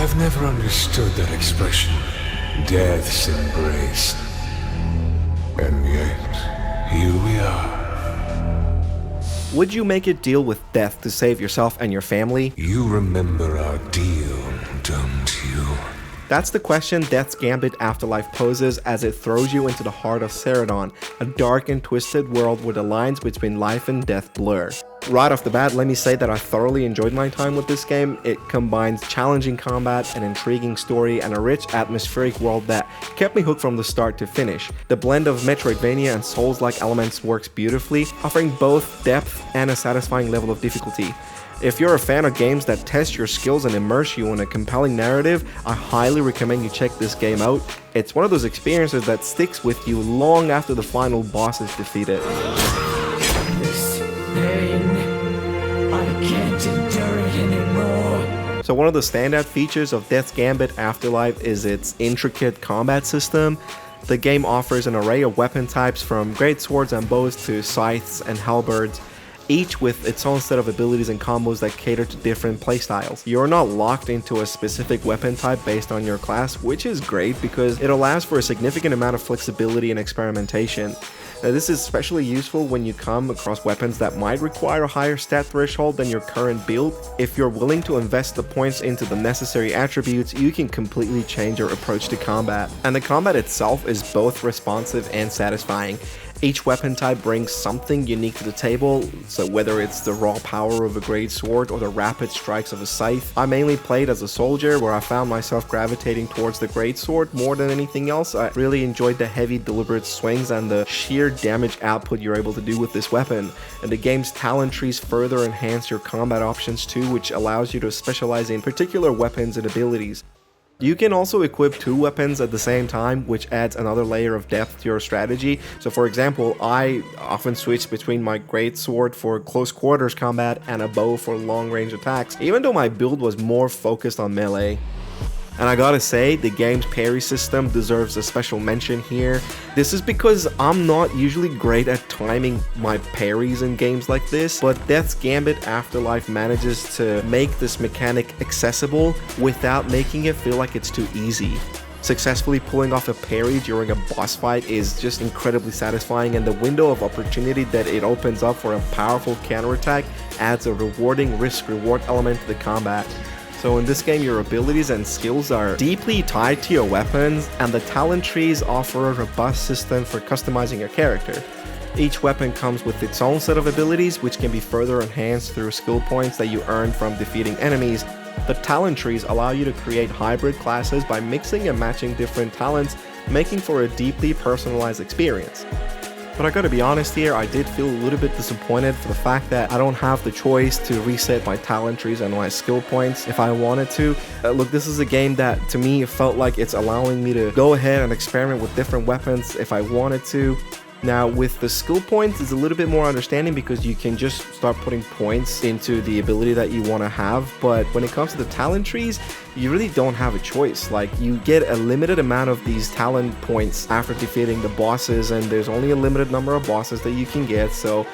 I've never understood that expression, death's embrace. And yet, here we are. Would you make a deal with death to save yourself and your family? You remember our deal, don't you? That's the question Death's Gambit Afterlife poses as it throws you into the heart of Siradon, a dark and twisted world where the lines between life and death blur. Right off the bat, let me say that I thoroughly enjoyed my time with this game. It combines challenging combat, an intriguing story, and a rich atmospheric world that kept me hooked from the start to finish. The blend of Metroidvania and Souls-like elements works beautifully, offering both depth and a satisfying level of difficulty. If you're a fan of games that test your skills and immerse you in a compelling narrative, I highly recommend you check this game out. It's one of those experiences that sticks with you long after the final boss is defeated. This pain, I can't endure it anymore. So one of the standout features of Death's Gambit Afterlife is its intricate combat system. The game offers an array of weapon types from greatswords and bows to scythes and halberds, each with its own set of abilities and combos that cater to different playstyles. You're not locked into a specific weapon type based on your class, which is great because it allows for a significant amount of flexibility and experimentation. Now, this is especially useful when you come across weapons that might require a higher stat threshold than your current build. If you're willing to invest the points into the necessary attributes, you can completely change your approach to combat. And the combat itself is both responsive and satisfying. Each weapon type brings something unique to the table, so whether it's the raw power of a great sword or the rapid strikes of a scythe. I mainly played as a soldier, where I found myself gravitating towards the great sword more than anything else. I really enjoyed the heavy, deliberate swings and the sheer damage output you're able to do with this weapon. And the game's talent trees further enhance your combat options too, which allows you to specialize in particular weapons and abilities. You can also equip two weapons at the same time, which adds another layer of depth to your strategy. So for example, I often switch between my greatsword for close quarters combat and a bow for long range attacks, even though my build was more focused on melee. And I gotta say, the game's parry system deserves a special mention here. This is because I'm not usually great at timing my parries in games like this, but Death's Gambit Afterlife manages to make this mechanic accessible without making it feel like it's too easy. Successfully pulling off a parry during a boss fight is just incredibly satisfying, and the window of opportunity that it opens up for a powerful counterattack adds a rewarding risk-reward element to the combat. So in this game, your abilities and skills are deeply tied to your weapons, and the talent trees offer a robust system for customizing your character. Each weapon comes with its own set of abilities, which can be further enhanced through skill points that you earn from defeating enemies. The talent trees allow you to create hybrid classes by mixing and matching different talents, making for a deeply personalized experience. But I gotta be honest here, I did feel a little bit disappointed for the fact that I don't have the choice to reset my talent trees and my skill points if I wanted to. Look, this is a game that to me felt like it's allowing me to go ahead and experiment with different weapons if I wanted to. Now with the skill points, it's a little bit more understanding because you can just start putting points into the ability that you want to have, but when it comes to the talent trees, you really don't have a choice. Like, you get a limited amount of these talent points after defeating the bosses, and there's only a limited number of bosses that you can get, so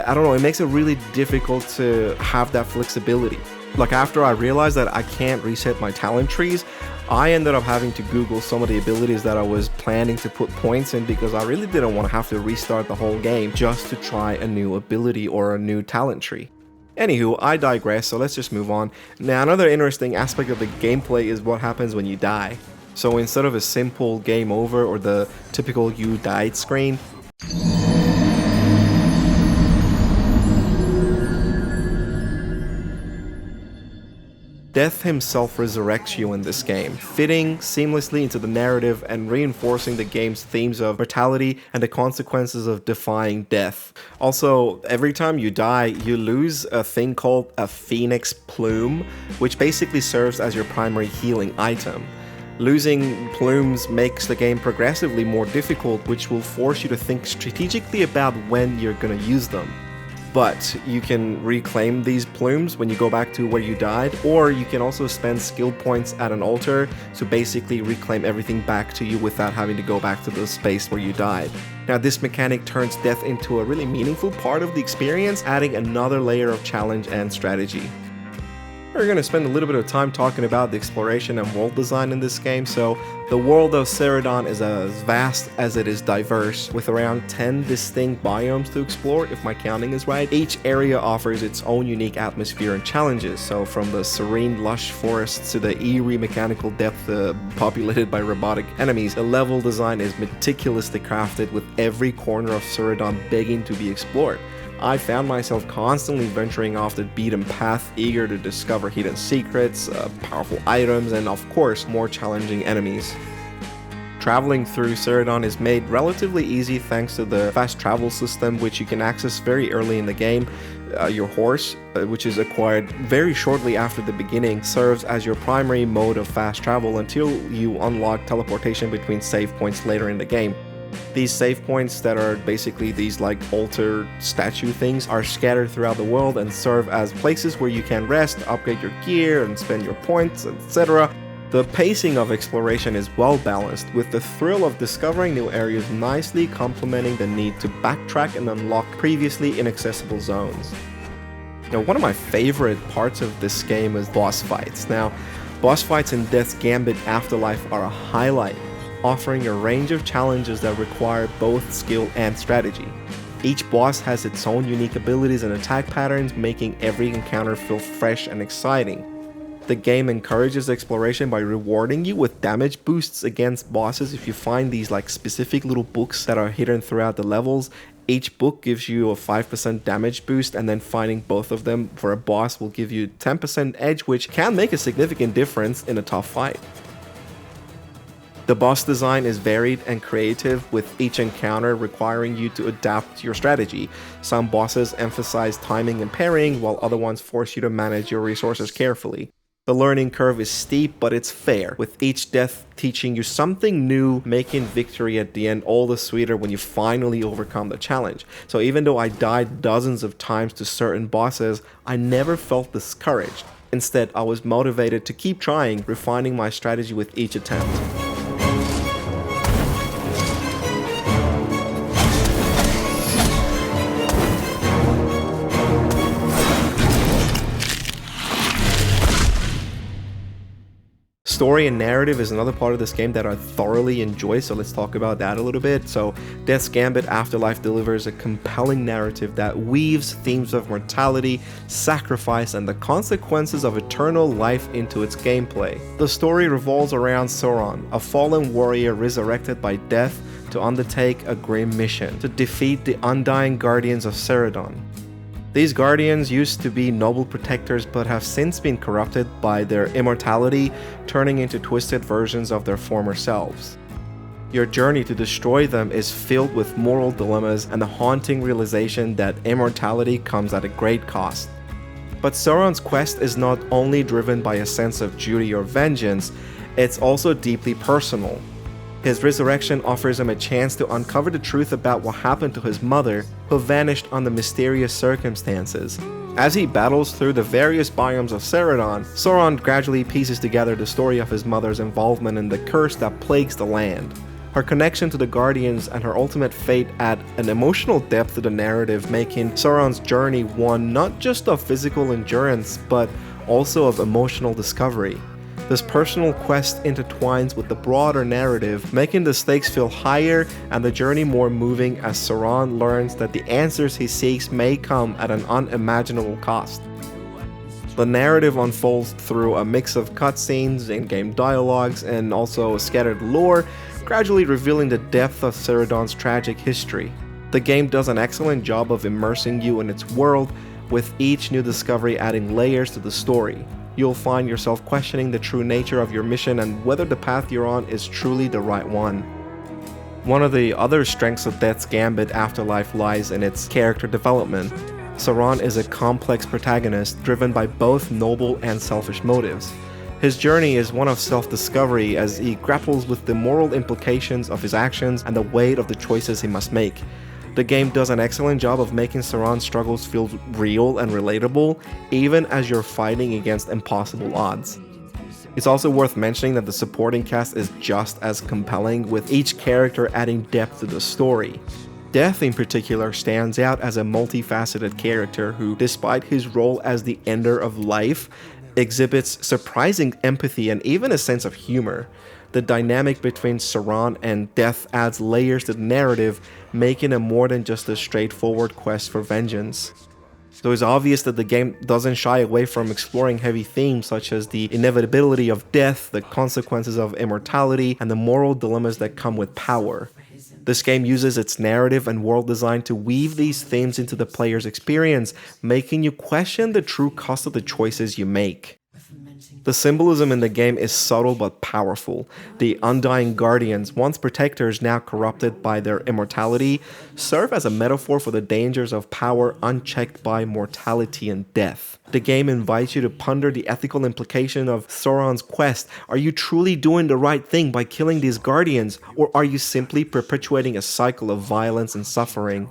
I don't know, it makes it really difficult to have that flexibility. Like, after I realized that I can't reset my talent trees, I ended up having to Google some of the abilities that I was planning to put points in because I really didn't want to have to restart the whole game just to try a new ability or a new talent tree. Anywho, I digress, so let's just move on. Now, another interesting aspect of the gameplay is what happens when you die. So instead of a simple game over or the typical you died screen, Death himself resurrects you in this game, fitting seamlessly into the narrative and reinforcing the game's themes of mortality and the consequences of defying death. Also, every time you die, you lose a thing called a Phoenix Plume, which basically serves as your primary healing item. Losing plumes makes the game progressively more difficult, which will force you to think strategically about when you're gonna use them. But you can reclaim these plumes when you go back to where you died, or you can also spend skill points at an altar to basically reclaim everything back to you without having to go back to the space where you died. Now, this mechanic turns death into a really meaningful part of the experience, adding another layer of challenge and strategy. We're going to spend a little bit of time talking about the exploration and world design in this game. So the world of Siradon is as vast as it is diverse, with around 10 distinct biomes to explore, if my counting is right. Each area offers its own unique atmosphere and challenges. So from the serene lush forests to the eerie mechanical depth populated by robotic enemies, the level design is meticulously crafted, with every corner of Siradon begging to be explored. I found myself constantly venturing off the beaten path, eager to discover hidden secrets, powerful items, and of course, more challenging enemies. Traveling through Siradon is made relatively easy thanks to the fast travel system, which you can access very early in the game. Your horse, which is acquired very shortly after the beginning, serves as your primary mode of fast travel until you unlock teleportation between save points later in the game. These save points, that are basically these like altar statue things, are scattered throughout the world and serve as places where you can rest, upgrade your gear, and spend your points, etc. The pacing of exploration is well balanced, with the thrill of discovering new areas nicely complementing the need to backtrack and unlock previously inaccessible zones. Now, one of my favorite parts of this game is boss fights. Now, boss fights in Death's Gambit Afterlife are a highlight, offering a range of challenges that require both skill and strategy. Each boss has its own unique abilities and attack patterns, making every encounter feel fresh and exciting. The game encourages exploration by rewarding you with damage boosts against bosses if you find these like specific little books that are hidden throughout the levels. Each book gives you a 5% damage boost, and then finding both of them for a boss will give you 10% edge, which can make a significant difference in a tough fight. The boss design is varied and creative, with each encounter requiring you to adapt your strategy. Some bosses emphasize timing and parrying, while other ones force you to manage your resources carefully. The learning curve is steep, but it's fair, with each death teaching you something new, making victory at the end all the sweeter when you finally overcome the challenge. So even though I died dozens of times to certain bosses, I never felt discouraged. Instead, I was motivated to keep trying, refining my strategy with each attempt. Story and narrative is another part of this game that I thoroughly enjoy, so let's talk about that a little bit. So, Death's Gambit Afterlife delivers a compelling narrative that weaves themes of mortality, sacrifice, and the consequences of eternal life into its gameplay. The story revolves around Sauron, a fallen warrior resurrected by death to undertake a grim mission to defeat the undying guardians of Siradon. These guardians used to be noble protectors, but have since been corrupted by their immortality, turning into twisted versions of their former selves. Your journey to destroy them is filled with moral dilemmas and the haunting realization that immortality comes at a great cost. But Sauron's quest is not only driven by a sense of duty or vengeance, it's also deeply personal. His resurrection offers him a chance to uncover the truth about what happened to his mother, who vanished under mysterious circumstances. As he battles through the various biomes of Siradon, Sauron gradually pieces together the story of his mother's involvement in the curse that plagues the land. Her connection to the Guardians and her ultimate fate add an emotional depth to the narrative, making Sauron's journey one not just of physical endurance, but also of emotional discovery. This personal quest intertwines with the broader narrative, making the stakes feel higher and the journey more moving as Sauron learns that the answers he seeks may come at an unimaginable cost. The narrative unfolds through a mix of cutscenes, in-game dialogues, and also scattered lore, gradually revealing the depth of Siradon's tragic history. The game does an excellent job of immersing you in its world, with each new discovery adding layers to the story. You'll find yourself questioning the true nature of your mission and whether the path you're on is truly the right one. One of the other strengths of Death's Gambit Afterlife lies in its character development. Sauron is a complex protagonist driven by both noble and selfish motives. His journey is one of self-discovery as he grapples with the moral implications of his actions and the weight of the choices he must make. The game does an excellent job of making Sauron's struggles feel real and relatable, even as you're fighting against impossible odds. It's also worth mentioning that the supporting cast is just as compelling, with each character adding depth to the story. Death in particular stands out as a multifaceted character who, despite his role as the ender of life, exhibits surprising empathy and even a sense of humor. The dynamic between Siradon and Death adds layers to the narrative, making it more than just a straightforward quest for vengeance. So it's obvious that the game doesn't shy away from exploring heavy themes such as the inevitability of death, the consequences of immortality, and the moral dilemmas that come with power. This game uses its narrative and world design to weave these themes into the player's experience, making you question the true cost of the choices you make. The symbolism in the game is subtle but powerful. The undying guardians, once protectors now corrupted by their immortality, serve as a metaphor for the dangers of power unchecked by mortality and death. The game invites you to ponder the ethical implication of Sauron's quest. Are you truly doing the right thing by killing these guardians, or are you simply perpetuating a cycle of violence and suffering?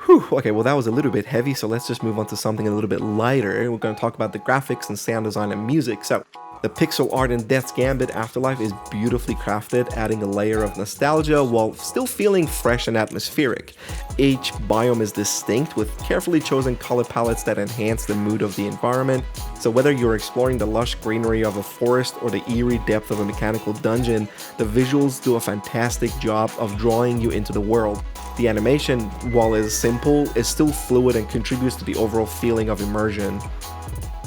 Whew, okay, well that was a little bit heavy, so let's just move on to something a little bit lighter. We're going to talk about the graphics and sound design and music. So, the pixel art in Death's Gambit Afterlife is beautifully crafted, adding a layer of nostalgia while still feeling fresh and atmospheric. Each biome is distinct, with carefully chosen color palettes that enhance the mood of the environment. So whether you're exploring the lush greenery of a forest or the eerie depth of a mechanical dungeon, the visuals do a fantastic job of drawing you into the world. The animation, while it is simple, is still fluid and contributes to the overall feeling of immersion.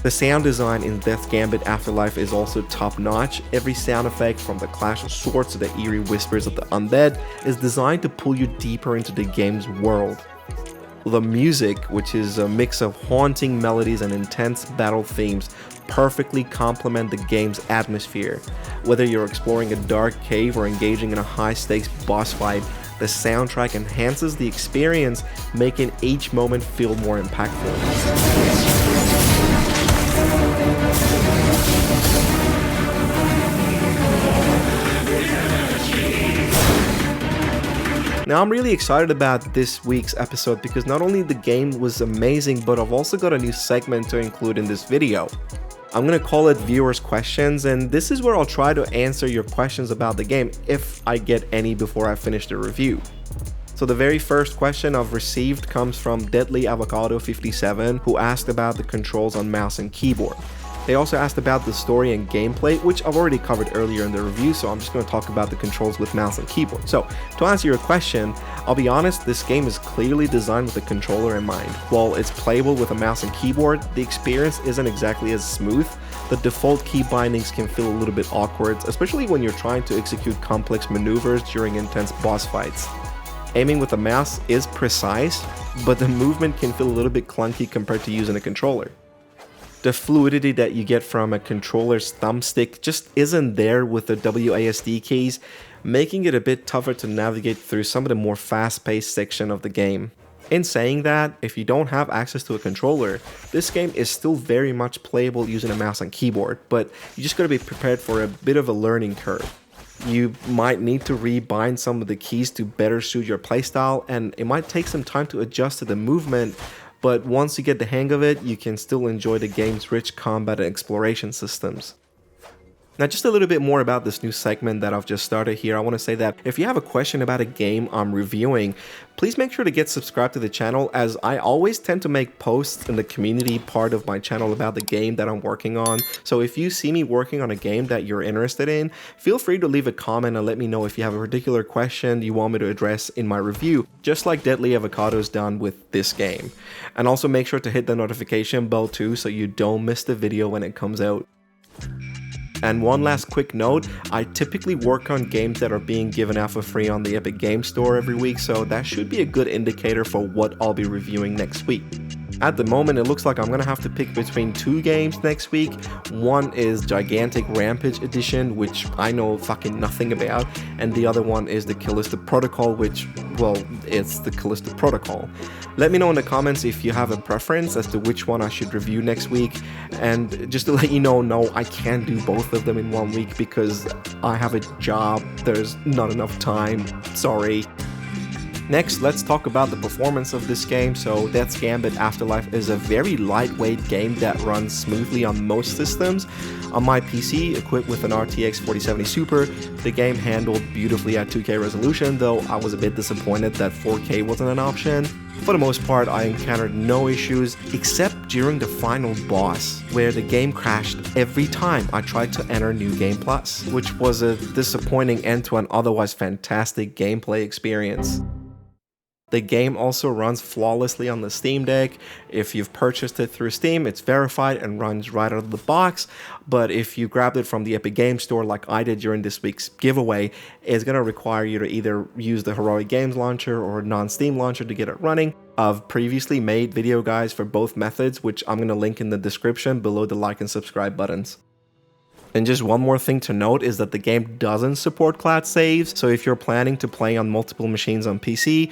The sound design in Death's Gambit Afterlife is also top-notch. Every sound effect, from the clash of swords to the eerie whispers of the undead, is designed to pull you deeper into the game's world. The music, which is a mix of haunting melodies and intense battle themes, perfectly complement the game's atmosphere. Whether you're exploring a dark cave or engaging in a high-stakes boss fight, the soundtrack enhances the experience, making each moment feel more impactful. Now I'm really excited about this week's episode because not only the game was amazing, but I've also got a new segment to include in this video. I'm gonna call it Viewers Questions, and this is where I'll try to answer your questions about the game if I get any before I finish the review. So the very first question I've received comes from Deadly Avocado 57, who asked about the controls on mouse and keyboard. They also asked about the story and gameplay, which I've already covered earlier in the review, so I'm just going to talk about the controls with mouse and keyboard. So, to answer your question, I'll be honest, this game is clearly designed with a controller in mind. While it's playable with a mouse and keyboard, the experience isn't exactly as smooth. The default key bindings can feel a little bit awkward, especially when you're trying to execute complex maneuvers during intense boss fights. Aiming with a mouse is precise, but the movement can feel a little bit clunky compared to using a controller. The fluidity that you get from a controller's thumbstick just isn't there with the WASD keys, making it a bit tougher to navigate through some of the more fast-paced section of the game. In saying that, if you don't have access to a controller, this game is still very much playable using a mouse and keyboard, but you just gotta be prepared for a bit of a learning curve. You might need to rebind some of the keys to better suit your playstyle, and it might take some time to adjust to the movement, but once you get the hang of it, you can still enjoy the game's rich combat and exploration systems. Now, just a little bit more about this new segment that I've just started here. I want to say that if you have a question about a game I'm reviewing, please make sure to get subscribed to the channel, as I always tend to make posts in the community part of my channel about the game that I'm working on. So if you see me working on a game that you're interested in, feel free to leave a comment and let me know if you have a particular question you want me to address in my review, just like Deadly Avocado's done with this game. And also make sure to hit the notification bell too, so you don't miss the video when it comes out. And one last quick note, I typically work on games that are being given out for free on the Epic Games Store every week, so that should be a good indicator for what I'll be reviewing next week. At the moment, it looks like I'm gonna have to pick between two games next week. One is Gigantic Rampage Edition, which I know fucking nothing about, and the other one is the Callisto Protocol, which, well, it's the Callisto Protocol. Let me know in the comments if you have a preference as to which one I should review next week, and just to let you know, no, I can't do both of them in 1 week because I have a job, there's not enough time, sorry. Next, let's talk about the performance of this game. So Death's Gambit Afterlife is a very lightweight game that runs smoothly on most systems. On my PC, equipped with an RTX 4070 Super, the game handled beautifully at 2K resolution, though I was a bit disappointed that 4K wasn't an option. For the most part, I encountered no issues except during the final boss, where the game crashed every time I tried to enter New Game Plus, which was a disappointing end to an otherwise fantastic gameplay experience. The game also runs flawlessly on the Steam Deck. If you've purchased it through Steam, it's verified and runs right out of the box. But if you grabbed it from the Epic Games Store like I did during this week's giveaway, it's going to require you to either use the Heroic Games launcher or non-Steam launcher to get it running. I've previously made video guides for both methods, which I'm going to link in the description below the like and subscribe buttons. And just one more thing to note is that the game doesn't support cloud saves, so if you're planning to play on multiple machines on PC,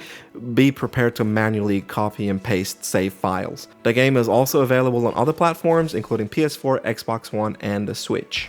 be prepared to manually copy and paste save files. The game is also available on other platforms, including PS4, Xbox One, and the Switch.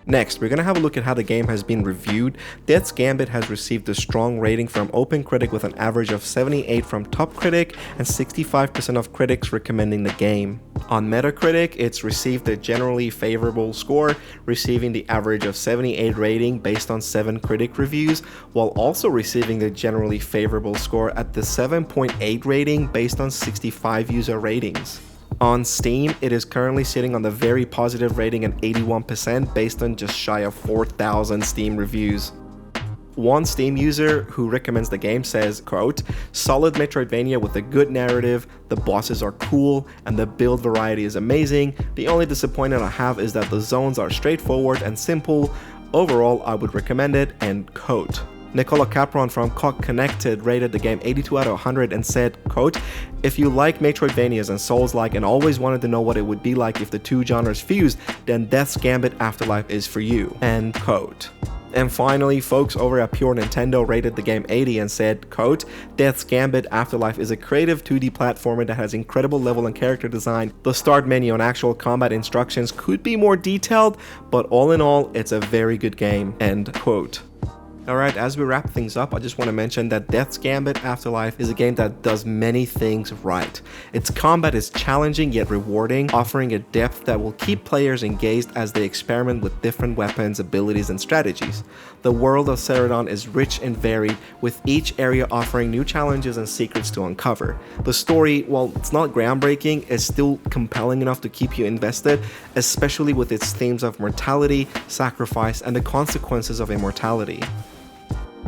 Next, we're going to have a look at how the game has been reviewed. Death's Gambit has received a strong rating from OpenCritic with an average of 78 from Top Critic and 65% of critics recommending the game. On Metacritic, it's received a generally favorable score, receiving the average of 78 rating based on 7 critic reviews, while also receiving the generally favorable score at the 7.8 rating based on 65 user ratings. On Steam, it is currently sitting on the very positive rating at 81% based on just shy of 4,000 Steam reviews. One Steam user who recommends the game says, quote, "Solid Metroidvania with a good narrative, the bosses are cool, and the build variety is amazing. The only disappointment I have is that the zones are straightforward and simple. Overall, I would recommend it," end quote. Nicola Capron from Cock Connected rated the game 82 out of 100 and said, quote, "If you like Metroidvanias and Soulslike and always wanted to know what it would be like if the two genres fused, then Death's Gambit Afterlife is for you," end quote. And finally, folks over at Pure Nintendo rated the game 80 and said, quote, "Death's Gambit Afterlife is a creative 2D platformer that has incredible level and character design. The start menu and actual combat instructions could be more detailed, but all in all, it's a very good game," end quote. Alright, as we wrap things up, I just want to mention that Death's Gambit Afterlife is a game that does many things right. Its combat is challenging yet rewarding, offering a depth that will keep players engaged as they experiment with different weapons, abilities, and strategies. The world of Siradon is rich and varied, with each area offering new challenges and secrets to uncover. The story, while it's not groundbreaking, is still compelling enough to keep you invested, especially with its themes of mortality, sacrifice, and the consequences of immortality.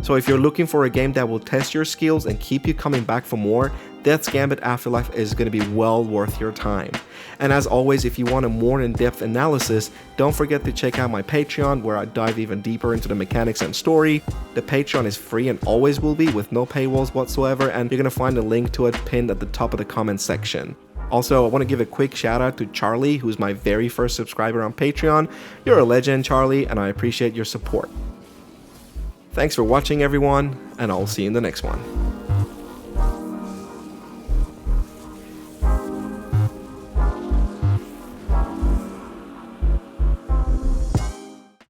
So if you're looking for a game that will test your skills and keep you coming back for more, Death's Gambit Afterlife is going to be well worth your time. And as always, if you want a more in-depth analysis, don't forget to check out my Patreon where I dive even deeper into the mechanics and story. The Patreon is free and always will be, with no paywalls whatsoever, and you're going to find a link to it pinned at the top of the comment section. Also, I want to give a quick shout out to Charlie, who's my very first subscriber on Patreon. You're a legend, Charlie, and I appreciate your support. Thanks for watching, everyone, and I'll see you in the next one.